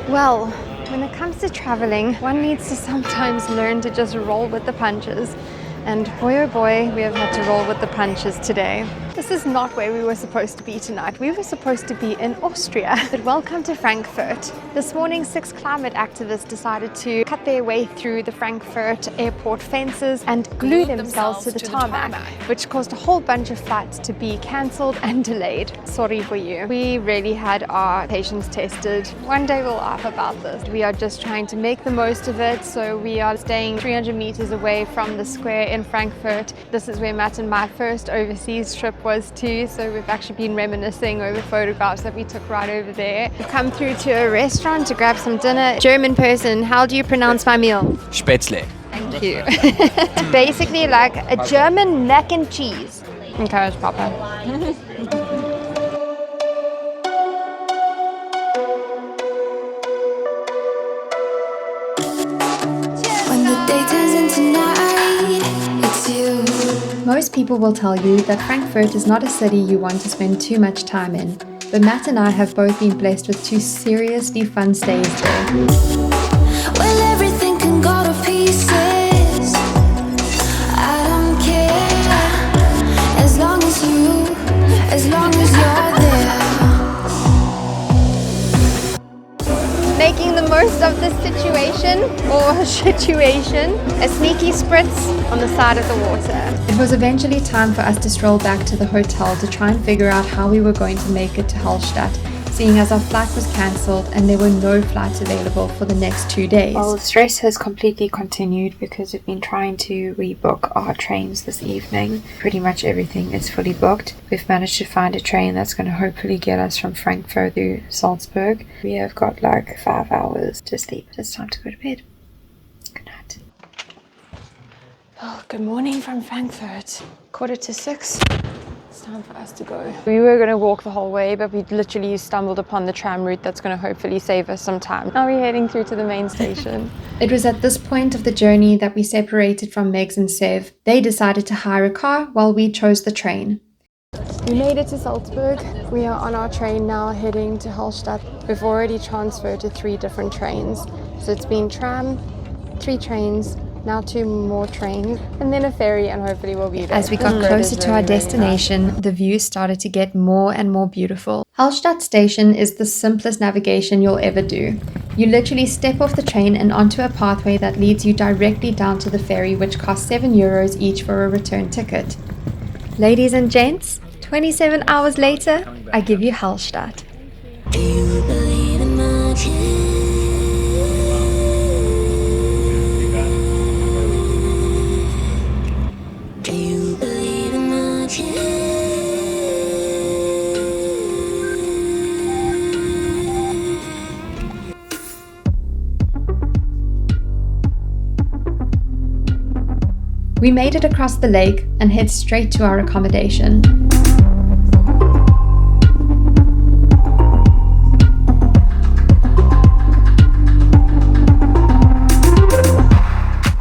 Well, when it comes to traveling, one needs to sometimes learn to just roll with the punches. And boy oh boy, we have had to roll with the punches today. This is not where we were supposed to be tonight. We were supposed to be in Austria. But welcome to Frankfurt. This morning, 6 climate activists decided to cut their way through the Frankfurt airport fences and glue themselves to the tarmac, which caused a whole bunch of flights to be cancelled and delayed. Sorry for you. We really had our patience tested. One day we'll laugh about this. We are just trying to make the most of it. So we are staying 300 meters away from the square in Frankfurt. This is where Matt and my first overseas trip was too, so we've actually been reminiscing over photographs that we took right over there. We've come through to a restaurant to grab some dinner. German person, how do you pronounce my meal? Spätzle. Thank you. It's basically like a German mac and cheese. Okay, it's proper. When the day turns into night, it's you. Most people will tell you that Frankfurt is not a city you want to spend too much time in, but Matt and I have both been blessed with 2 seriously fun stays there. Well, everything can go to pieces. I don't care. As long as you're there. Making the most of this situation, a sneaky spritz on the side of the water. It was eventually time for us to stroll back to the hotel to try and figure out how we were going to make it to Hallstatt, seeing as our flight was cancelled and there were no flights available for the next 2 days. Well, the stress has completely continued because we've been trying to rebook our trains this evening. Pretty much everything is fully booked. We've managed to find a train that's going to hopefully get us from Frankfurt to Salzburg. We have got like 5 hours to sleep. It's time to go to bed. Good night. Well, good morning from Frankfurt. 5:45. It's time for us to go. We were going to walk the whole way, but we literally stumbled upon the tram route that's going to hopefully save us some time. Now we're heading through to the main station. It was at this point of the journey that we separated from Megs and Sev. They decided to hire a car while we chose the train. We made it to Salzburg. We are on our train now heading to Hallstatt. We've already transferred to 3 different trains. So it's been tram, 3 trains, now 2 more trains, and then a ferry, and hopefully we'll be there. As we got closer to our destination, the view started to get more and more beautiful. Hallstatt station is the simplest navigation you'll ever do. You literally step off the train and onto a pathway that leads you directly down to the ferry, which costs €7 each for a return ticket. Ladies and gents, 27 hours later, I give you Hallstatt. Do you believe in magic? We made it across the lake and head straight to our accommodation.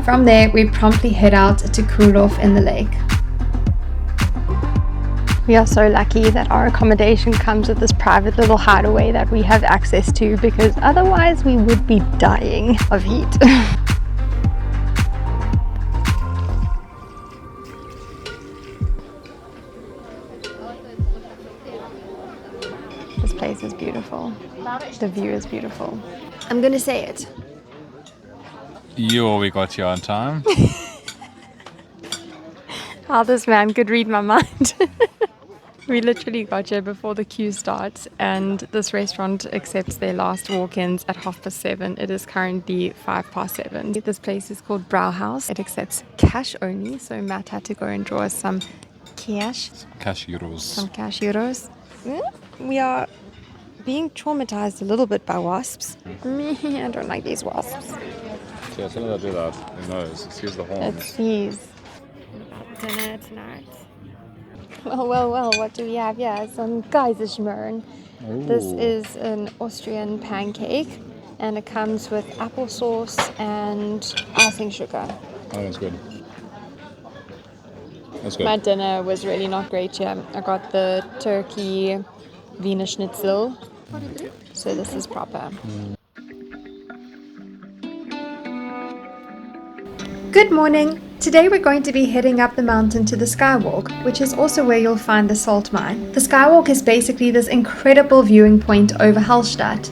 From there, we promptly head out to cool off in the lake. We are so lucky that our accommodation comes with this private little hideaway that we have access to, because otherwise we would be dying of heat. This place is beautiful. The view is beautiful. I'm gonna say it. Yo, we got you on time. How this man could read my mind. We literally got here before the queue starts, and this restaurant accepts their last walk-ins at 7:30. It is currently 7:05. This place is called Brauhaus. It accepts cash only, so Matt had to go and draw us some cash. Cash euros. Some cash euros. We are being traumatized a little bit by wasps. I don't like these wasps. Yeah, as soon as I do that, it knows. It sees the horn. It sees. Dinner tonight. Well, what do we have here? Some Kaiserschmarrn. This is an Austrian pancake, and it comes with applesauce and icing sugar. Oh, that's good. That's good. My dinner was really not great here. I got the turkey Wiener Schnitzel. So this is proper. Good morning! Today we're going to be heading up the mountain to the Skywalk, which is also where you'll find the salt mine. The Skywalk is basically this incredible viewing point over Hallstatt.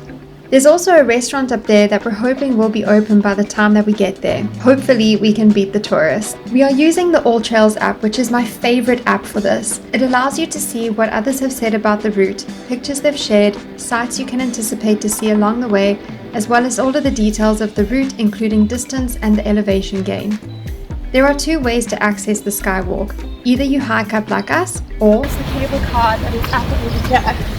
There's also a restaurant up there that we're hoping will be open by the time that we get there. Hopefully we can beat the tourists. We are using the AllTrails app, which is my favorite app for this. It allows you to see what others have said about the route, pictures they've shared, sites you can anticipate to see along the way, as well as all of the details of the route, including distance and the elevation gain. There are two ways to access the Skywalk. Either you hike up like us, or The cable car that is up over here.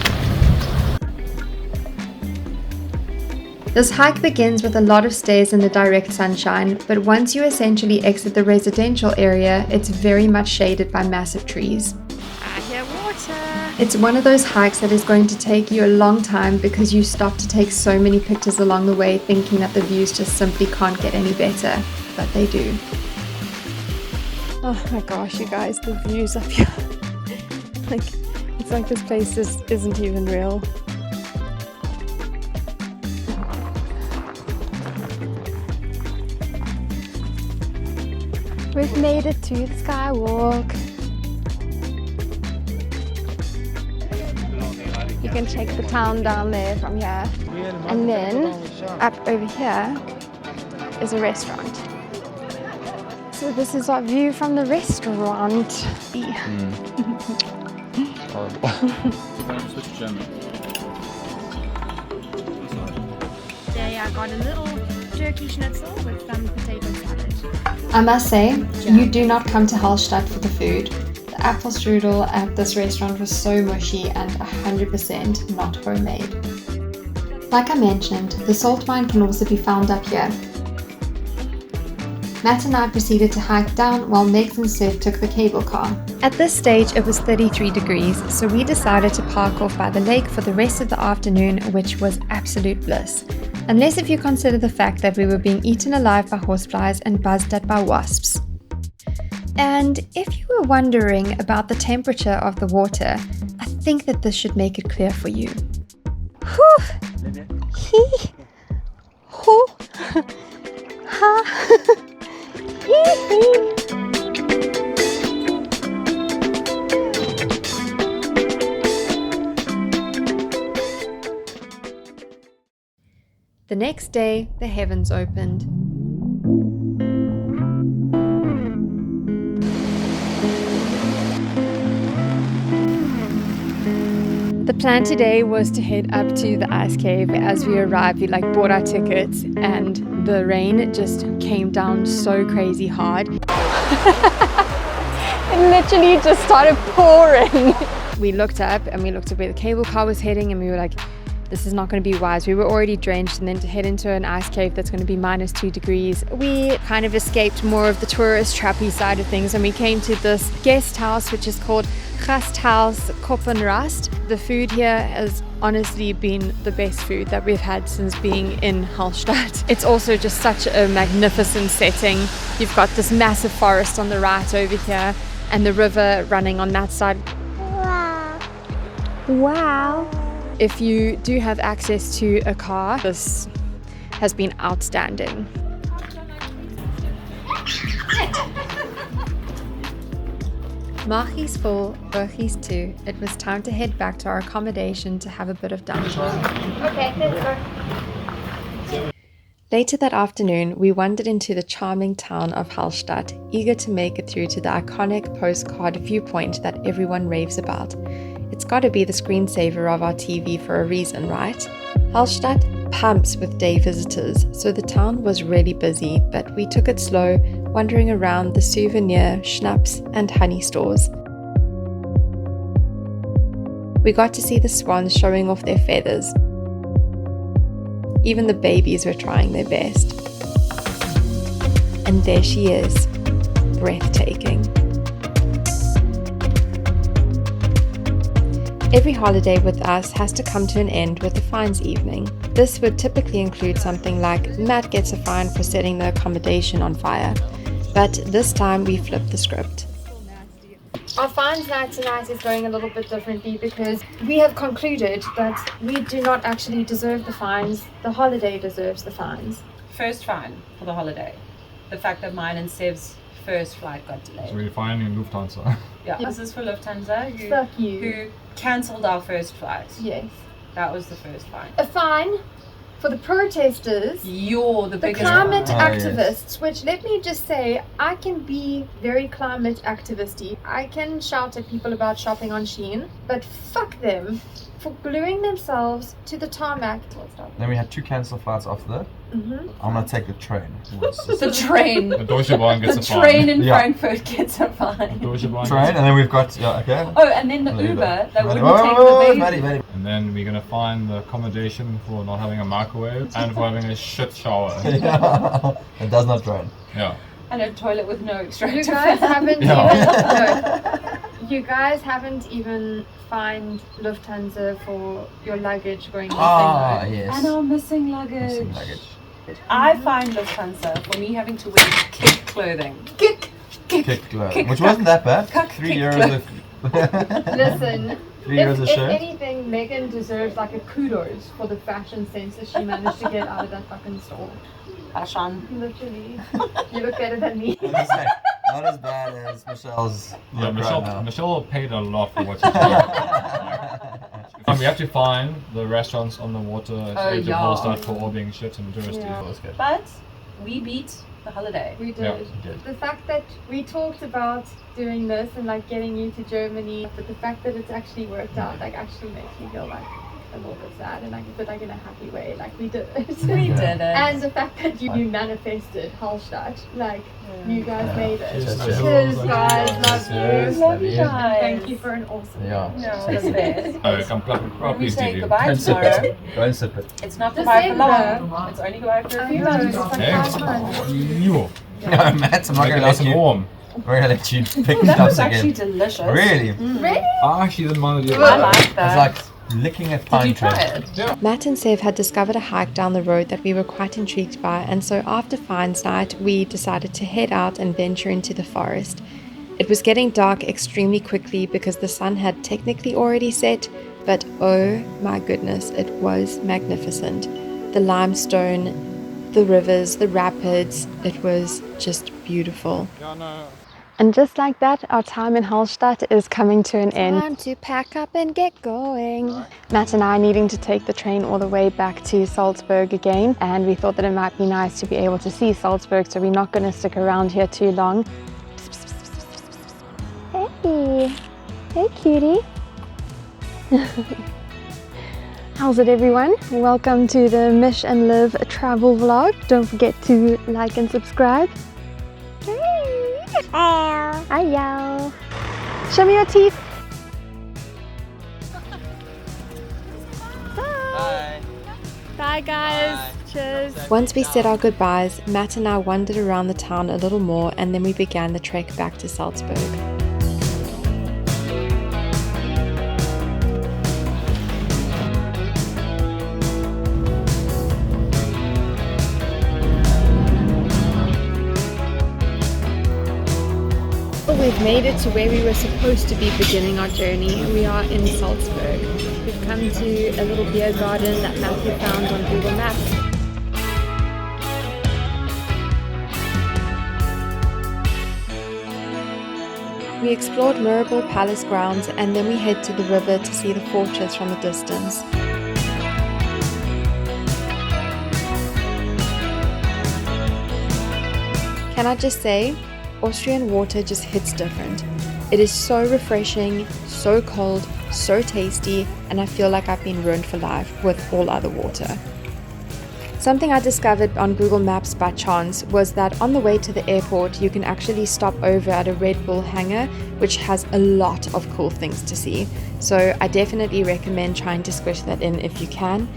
this hike begins with a lot of stairs in the direct sunshine, but once you essentially exit the residential area, it's very much shaded by massive trees. I hear water. It's one of those hikes that is going to take you a long time because you stop to take so many pictures along the way thinking that the views just simply can't get any better, but they do. Oh my gosh, you guys, the views up here. It's like this place isn't even real. We've made it to the Skywalk. You can check the town down there from here. And then up over here is a restaurant. So this is our view from the restaurant. Horrible. Switch German. Today I got a little turkey schnitzel with some potato salad. I must say, you do not come to Hallstatt for the food. The apple strudel at this restaurant was so mushy and 100% not homemade. Like I mentioned, the salt mine can also be found up here. Matt and I proceeded to hike down while Megs and Seth took the cable car. At this stage it was 33 degrees, so we decided to park off by the lake for the rest of the afternoon, which was absolute bliss. Unless if you consider the fact that we were being eaten alive by horseflies and buzzed at by wasps. And if you were wondering about the temperature of the water, I think that this should make it clear for you. Whew! Hee! Ho! Ha! The next day, the heavens opened. The plan today was to head up to the ice cave. As we arrived, we bought our tickets and the rain just came down so crazy hard. It literally just started pouring. We looked up and we looked at where the cable car was heading and we were like, this is not going to be wise. We were already drenched, and then to head into an ice cave that's going to be -2 degrees. We kind of escaped more of the tourist trappy side of things and we came to this guest house which is called Gasthaus Koppenrast. The food here has honestly been the best food that we've had since being in Hallstatt. It's also just such a magnificent setting. You've got this massive forest on the right over here and the river running on that side. Wow! If you do have access to a car, this has been outstanding. Machi's full, Burgi's too. It was time to head back to our accommodation to have a bit of downtime. Okay, let's go. Later that afternoon, we wandered into the charming town of Hallstatt, eager to make it through to the iconic postcard viewpoint that everyone raves about. It's gotta be the screensaver of our TV for a reason, right? Hallstatt pumps with day visitors, so the town was really busy, but we took it slow, wandering around the souvenir, schnapps and honey stores. We got to see the swans showing off their feathers. Even the babies were trying their best. And there she is, breathtaking. Every holiday with us has to come to an end with a fines evening. This would typically include something like Matt gets a fine for setting the accommodation on fire. But this time we flipped the script. Our fines night tonight is going a little bit differently because we have concluded that we do not actually deserve the fines. The holiday deserves the fines. First fine for the holiday. the fact that mine and Sev's first flight got So delayed. we're finding Lufthansa. Yeah, this is for Lufthansa Fuck you. who cancelled our first flight. Yes. That was the first flight. A fine for the protesters. You're the The biggest climate one. activists, which let me just say, I can be very climate activisty. I can shout at people about shopping on Shein, but fuck them for gluing themselves to the tarmac. Then we had 2 cancelled flights after that. I'm gonna take the train. The train. The Deutsche Bahn gets The a fine. train in Yeah. Frankfurt gets a fine. Deutsche Bahn Train, gets and then we've got okay. Oh, and then the Uber that wouldn't take the baby. Maddie. And then we're gonna find the accommodation for not having a microwave and for having a shit shower. Yeah. It does not drain. Yeah. And a toilet with no You extractor guys fan. haven't Yeah. you guys haven't even fined Lufthansa for your luggage going missing. Ah, though. yes. And our missing luggage. Missing luggage. I find Lufthansa for me having to wear kick clothing. Kick. Kick clothing, which wasn't that bad. Cuck 3 kick euros. Listen, 3 euros a if shirt. anything, Megan deserves like a kudos for the fashion sense that she managed to get out of that fucking store. Fashion. Literally. You look better than me. Honestly, not as bad as Michelle's. Yeah, look right now. Michelle paid a lot for what she's doing. And we have to find the restaurants on the water at yeah. Hallstatt for all being shit and touristy. Yeah. That's good. But we beat the holiday. We did. Yeah, we did. The fact that we talked about doing this and like getting you to Germany, but the fact that it's actually worked out like actually makes me feel like a little bit sad and like but like in a happy way. Like we did it. We did it. And the fact that you manifested Hallstatt, like you guys made it. Cheers, Cheers, guys, love Cheers, you. love you. guys. Thank you for an awesome. Yeah. No, the best. Oh, come When we properly say TV. goodbye Don't sip tomorrow, it. Don't sip it. it's not goodbye for long. December. It's only goodbye for a few I know, months. it's like Hey. 5 months. You. No, Matt, I'm not Make it gonna nice let and you. warm. We're gonna let you pick it That up was actually again. delicious. Really? Really? I actually didn't mind it. I like that. It's like licking a Did pine you try tree. it? Matt and Sev had discovered a hike down the road that we were quite intrigued by, and so after Finds Night, we decided to head out and venture into the forest. It was getting dark extremely quickly because the sun had technically already set, but oh my goodness, it was magnificent. The limestone, the rivers, the rapids, it was just beautiful. And just like that, our time in Hallstatt is coming to an end. Time to pack up and get going. Matt and I needing to take the train all the way back to Salzburg again, and we thought that it might be nice to be able to see Salzburg, so we're not going to stick around here too long. Hey, hey cutie. How's it everyone? Welcome to the Mish and Live travel vlog. Don't forget to like and subscribe. Hey. Hi y'all. Show me your teeth. Bye guys. Cheers. Once we said our goodbyes, Matt and I wandered around the town a little more, and then we began the trek back to Salzburg. We've made it to where we were supposed to be beginning our journey. We are in Salzburg. We've come to a little beer garden that Matthew found on Google Maps. We explored Mirabell Palace grounds, and then we head to the river to see the fortress from the distance. Can I just say, Austrian water just hits different. It is so refreshing, so cold, so tasty, and I feel like I've been ruined for life with all other water. Something I discovered on Google Maps by chance was that on the way to the airport you can actually stop over at a Red Bull hangar, which has a lot of cool things to see. So I definitely recommend trying to squish that in if you can.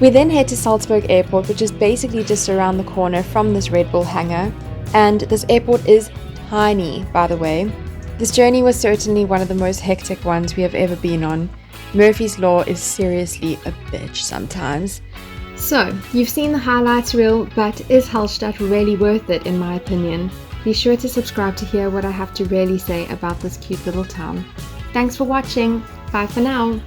We then head to Salzburg Airport, which is basically just around the corner from this Red Bull hangar. And this airport is tiny, by the way. This journey was certainly one of the most hectic ones we have ever been on. Murphy's Law is seriously a bitch sometimes. So, you've seen the highlights reel, but is Hallstatt really worth it in my opinion? Be sure to subscribe to hear what I have to really say about this cute little town. Thanks for watching. Bye for now.